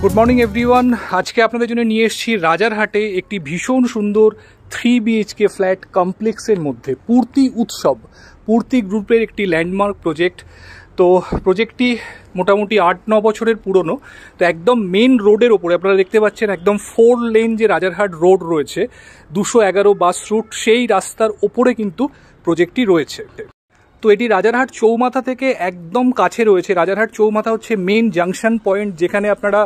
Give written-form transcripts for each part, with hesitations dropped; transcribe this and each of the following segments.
Good morning everyone. আজকে আপনাদের জন্য নিয়ে এসেছি রাজারহাটে একটি ভীষণ সুন্দর 3 BHK ফ্ল্যাট কমপ্লেক্সের মধ্যে পূর্তি উৎসব, পূর্তি গ্রুপের একটি ল্যান্ডমার্ক প্রজেক্ট। তো প্রজেক্টটি মোটামুটি 8-9 বছরের পুরনো। তো একদম মেন রোডের ওপরে আপনারা দেখতে পাচ্ছেন, একদম 4 লেন যে রাজারহাট রোড রয়েছে, 211 বাস রুট, সেই রাস্তার ওপরে কিন্তু প্রজেক্টটি রয়েছে। তো এটি রাজারহাট চৌমাথা থেকে একদম কাছে রয়েছে। রাজারহাট চৌমাথা হচ্ছে মেন জাংশন পয়েন্ট, যেখানে আপনারা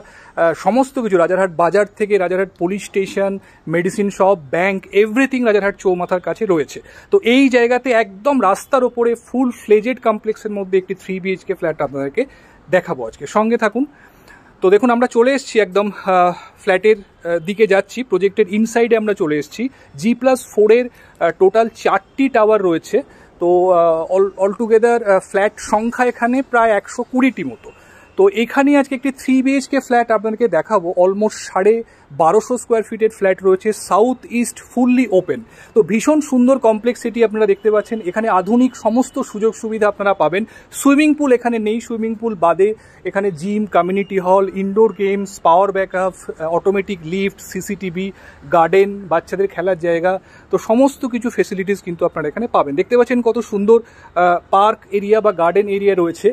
সমস্ত কিছু রাজারহাট বাজার থেকে Rajarhat police station, medicine shop, bank, everything Rajarhat চৌমাথার কাছে রয়েছে। তো এই জায়গাতে একদম রাস্তার ওপরে ফুল ফ্লেজেড কমপ্লেক্সের মধ্যে একটি 3 BHK ফ্ল্যাট আপনাদেরকে দেখাবো আজকে, সঙ্গে থাকুন। তো দেখুন, আমরা চলে এসেছি একদম ফ্ল্যাটের দিকে যাচ্ছি। প্রজেক্টের ইনসাইডে আমরা চলে এসেছি। G+4 এর টোটাল 4টি টাওয়ার রয়েছে। তো অলটুগেদার ফ্ল্যাট সংখ্যা এখানে প্রায় 120টি মতো। তো এখানে আজকে একটি 3 BHK ফ্ল্যাট আপনাদেরকে দেখাবো। অলমোস্ট 1250 স্কোয়ার ফিটের ফ্ল্যাট রয়েছে, সাউথ ইস্ট, ফুললি ওপেন। তো ভীষণ সুন্দর কমপ্লেক্সিটি আপনারা দেখতে পাচ্ছেন। এখানে আধুনিক সমস্ত সুযোগ সুবিধা আপনারা পাবেন। সুইমিং পুল এখানে নেই, সুইমিং পুল বাদে এখানে gym, community hall, indoor games, power backup, automatic lift, CCTV, garden, বাচ্চাদের খেলার জায়গা। তো সমস্ত কিছু ফেসিলিটিস কিন্তু আপনারা এখানে পাবেন। দেখতে পাচ্ছেন কত সুন্দর পার্ক এরিয়া বা গার্ডেন এরিয়া রয়েছে।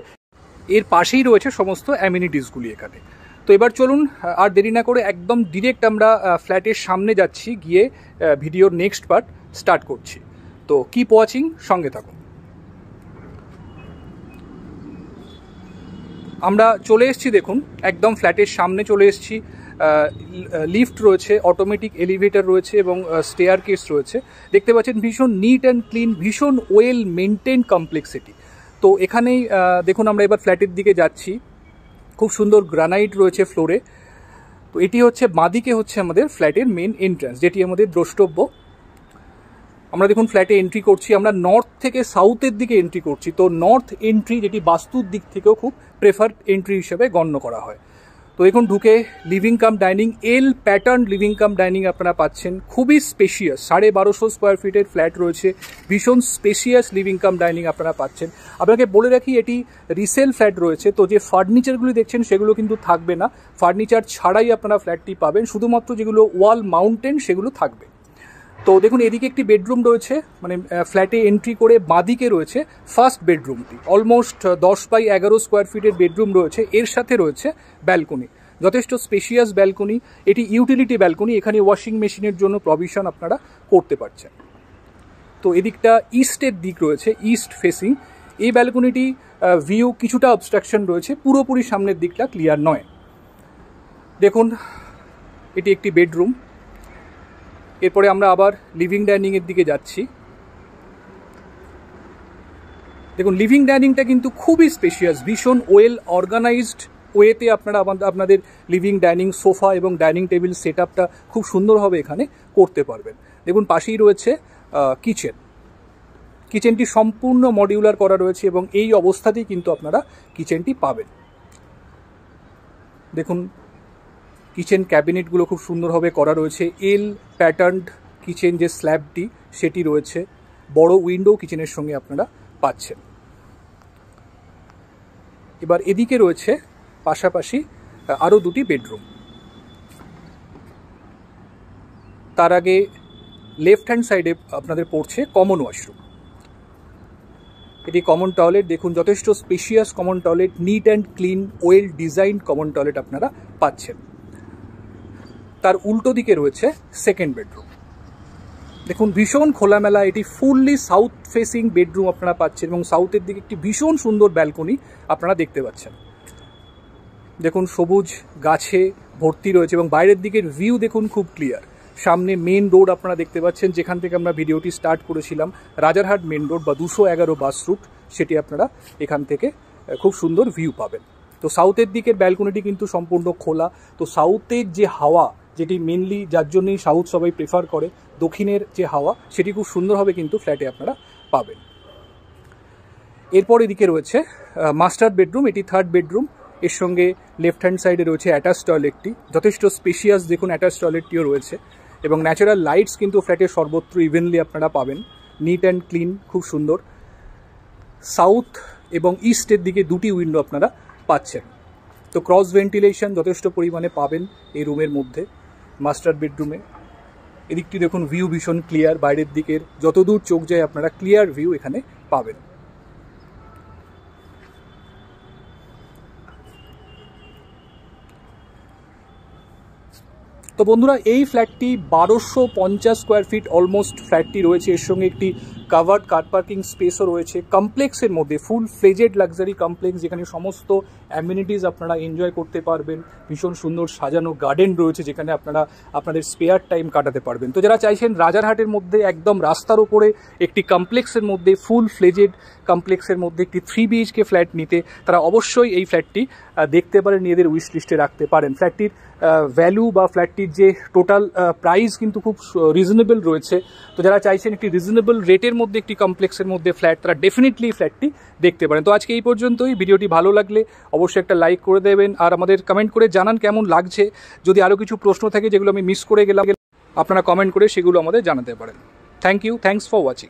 এর পাশেই রয়েছে সমস্ত অ্যামিনিটিসগুলি এখানে। তো এবার চলুন আর দেরি না করে একদম ডিরেক্ট আমরা ফ্ল্যাটের সামনে যাচ্ছি, গিয়ে ভিডিওর নেক্সট পার্ট স্টার্ট করছি। তো কিপ ওয়াচিং, সঙ্গে থাকুন। আমরা চলে এসেছি, দেখুন একদম ফ্ল্যাটের সামনে চলে এসেছি। লিফট রয়েছে, অটোমেটিক এলিভেটর রয়েছে এবং স্টেয়ার কেস রয়েছে। দেখতে পাচ্ছেন ভীষণ নিট অ্যান্ড ক্লিন, ভীষণ ওয়েল মেনটেন কমপ্লেক্সিটি। তো এখানেই দেখুন, আমরা এবার ফ্ল্যাটের দিকে যাচ্ছি। খুব সুন্দর গ্রানাইট রয়েছে ফ্লোরে। তো এটি হচ্ছে বাঁদিকে হচ্ছে আমাদের ফ্ল্যাটের মেন এন্ট্রান্স, যেটি আমাদের দ্রষ্টব্য। আমরা দেখুন ফ্ল্যাটে এন্ট্রি করছি। আমরা নর্থ থেকে সাউথের দিকে এন্ট্রি করছি। তো নর্থ এন্ট্রি, যেটি বাস্তুর দিক থেকেও খুব প্রেফার্ড এন্ট্রি হিসেবে গণ্য করা হয়। তো দেখুন ঢুকে লিভিং কাম ডাইনিং, এল প্যাটার্ন লিভিং কাম ডাইনিং আপনারা পাচ্ছেন। খুবই স্পেশিয়াস, 1250 স্কোয়ার ফিটের ফ্ল্যাট রয়েছে। ভীষণ স্পেশিয়াস লিভিং কাম ডাইনিং আপনারা পাচ্ছেন। আপনাকে বলে রাখি, এটি রিসেল ফ্ল্যাট রয়েছে। তো যে ফার্নিচারগুলি দেখছেন সেগুলো কিন্তু থাকবে না। ফার্নিচার ছাড়াই আপনারা ফ্ল্যাটটি পাবেন, শুধুমাত্র যেগুলো ওয়াল মাউন্টেন সেগুলো থাকবে। তো দেখুন এদিকে একটি বেডরুম রয়েছে, মানে ফ্ল্যাটে এন্ট্রি করে বাঁদিকে রয়েছে ফার্স্ট বেডরুমটি। অলমোস্ট 10x11 স্কোয়ার ফিটের বেডরুম রয়েছে। এর সাথে রয়েছে ব্যালকনি, যথেষ্ট স্পেশিয়াস ব্যালকনি। এটি ইউটিলিটি ব্যালকনি, এখানে ওয়াশিং মেশিনের জন্য প্রভিশন আপনারা করতে পারছেন। তো এদিকটা ইস্টের দিক রয়েছে, ইস্ট ফেসিং। এই ব্যালকনিটি ভিউ কিছুটা অবস্ট্রাকশন রয়েছে, পুরোপুরি সামনের দিকটা ক্লিয়ার নয়। দেখুন এটি একটি বেডরুম। এরপরে আমরা আবার লিভিং ডাইনিংয়ের দিকে যাচ্ছি। দেখুন লিভিং ডাইনিংটা কিন্তু খুবই স্পেশিয়াস, ভীষণ ওয়েল অর্গানাইজড ওয়েতে আপনারা আপনাদের লিভিং ডাইনিং, সোফা এবং ডাইনিং টেবিল সেট আপটা খুব সুন্দরভাবে এখানে করতে পারবেন। দেখুন পাশেই রয়েছে কিচেন। কিচেনটি সম্পূর্ণ মডিউলার করা রয়েছে এবং এই অবস্থাতেই কিন্তু আপনারা কিচেনটি পাবেন। দেখুন কিচেন ক্যাবিনেটগুলো খুব সুন্দরভাবে করা রয়েছে। এল প্যাটার্নড কিচেন যে স্ল্যাবটি সেটি রয়েছে। বড় উইন্ডো কিচেনের সঙ্গে আপনারা পাচ্ছেন। এবার এদিকে রয়েছে পাশাপাশি আরও দুটি বেডরুম। তার আগে লেফট হ্যান্ড সাইডে আপনাদের পড়ছে কমন ওয়াশরুম। এটি কমন টয়লেট। দেখুন যথেষ্ট spacious common toilet, neat and clean, well design common toilet আপনারা পাচ্ছেন। তার উল্টো দিকে রয়েছে সেকেন্ড বেডরুম। দেখুন ভীষণ খোলামেলা, এটি ফুললি সাউথ ফেসিং বেডরুম আপনারা পাচ্ছেন এবং সাউথের দিকে একটি ভীষণ সুন্দর ব্যালকনি আপনারা দেখতে পাচ্ছেন। দেখুন সবুজ গাছে ভর্তি রয়েছে এবং বাইরের দিকের ভিউ দেখুন খুব ক্লিয়ার। সামনে মেন রোড আপনারা দেখতে পাচ্ছেন, যেখান থেকে আমরা ভিডিওটি স্টার্ট করেছিলাম, রাজারহাট মেন রোড বা 211 বাস রুট, সেটি আপনারা এখান থেকে খুব সুন্দর ভিউ পাবেন। তো সাউথের দিকের ব্যালকনিটি কিন্তু সম্পূর্ণ খোলা। তো সাউথের যে হাওয়া, যেটি মেনলি যার জন্যই সাউথ সবাই প্রেফার করে, দক্ষিণের যে হাওয়া সেটি খুব সুন্দরভাবে কিন্তু ফ্ল্যাটে আপনারা পাবেন। এরপর এদিকে রয়েছে মাস্টার বেডরুম, এটি থার্ড বেডরুম। এর সঙ্গে লেফট হ্যান্ড সাইডে রয়েছে অ্যাটাচ টয়লেটটি, যথেষ্ট স্পেশিয়াস। দেখুন অ্যাটাচ টয়লেটটিও রয়েছে এবং ন্যাচারাল লাইটস কিন্তু ফ্ল্যাটের সর্বত্র ইভেনলি আপনারা পাবেন। নিট অ্যান্ড ক্লিন, খুব সুন্দর। সাউথ এবং ইস্টের দিকে দুটি উইন্ডো আপনারা পাচ্ছেন। তো ক্রস ভেন্টিলেশন যথেষ্ট পরিমাণে পাবেন এই রুমের মধ্যে। মাস্টার বেডরুমে এদিকটি দেখুন, ভিউ ভীষণ ক্লিয়ার, বাইরের দিকের যতদূর চোখ যায় আপনারা ক্লিয়ার ভিউ এখানে পাবেন। তো বন্ধুরা, এই ফ্ল্যাটটি 1250 স্কোয়ার ফিট অলমোস্ট ফ্ল্যাটটি রয়েছে। এর সঙ্গে একটি কাভার্ড কার পার্কিং স্পেসও রয়েছে। কমপ্লেক্সের মধ্যে ফুল ফ্লেজেড লাক্সারি কমপ্লেক্স, যেখানে সমস্ত অ্যামিনিটিস আপনারা এনজয় করতে পারবেন। ভীষণ সুন্দর সাজানো গার্ডেন রয়েছে, যেখানে আপনারা আপনাদের স্পেয়ার টাইম কাটাতে পারবেন। তো যারা চাইছেন রাজারহাটের মধ্যে একদম রাস্তার ওপরে একটি কমপ্লেক্সের মধ্যে, ফুল ফ্লেজেড কমপ্লেক্সের মধ্যে একটি 3 BHK ফ্ল্যাট নিতে, তারা অবশ্যই এই ফ্ল্যাটটি দেখতে পারেন, নিজেদের উইশ লিস্টে রাখতে পারেন। ফ্ল্যাটটির ভ্যালু বা ফ্ল্যাটটির যে টোটাল প্রাইস কিন্তু খুব রিজনেবল রয়েছে। তো যারা চাইছেন একটি রিজনেবল রেটের মধ্যে একটি কমপ্লেক্সের মধ্যে ফ্ল্যাট, তারা ডেফিনেটলি ফ্ল্যাটটি দেখতে পারেন। তো আজকে এই পর্যন্তই। ভিডিওটি ভালো লাগলে অবশ্যই একটা লাইক করে দেবেন, আর আমাদের কমেন্ট করে জানান কেমন লাগছে। যদি আরও কিছু প্রশ্ন থাকে যেগুলো আমি মিস করে গেলাম, আপনারা কমেন্ট করে সেগুলো আমাদের জানাতে পারেন। Thank you, thanks for watching.